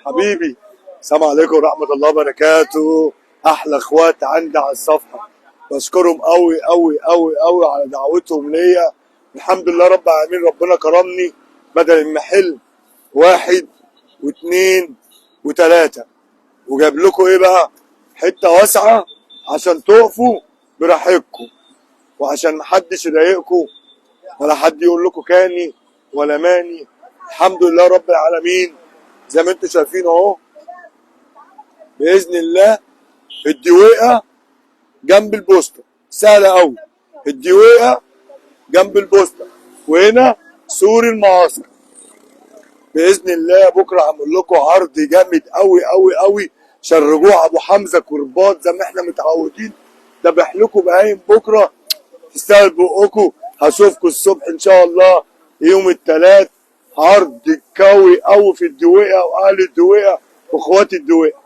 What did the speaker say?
حبيبي، السلام عليكم ورحمة الله وبركاته. أحلى إخوات عندي على الصفحة، بشكرهم أوي أوي أوي أوي على دعوتهم ليا. الحمد لله رب العالمين، ربنا كرمني بدل المحل واحد واثنين وثلاثة، وجاب لكم إيه بقى؟ حتة واسعة عشان تقفوا براحتكم، وعشان محدش يضايقكم ولا حد يقول لكم كاني ولا ماني. الحمد لله رب العالمين، زي ما انتم شايفين اهو. باذن الله الدويقه جنب البوسطه، سهله قوي. الدويقه جنب البوسطه، وهنا سور المعسكر. باذن الله بكره هعمل لكم عرض جامد قوي قوي قوي، عشان رجوع ابو حمزه كرباط زي ما احنا متعودين. ذبح لكم بهايم بكره تستاهل بقكم. هشوفكم الصبح ان شاء الله يوم الثلاث، عرض قوي قوي في الدويقه واهل الدويقه واخوات الدويقه.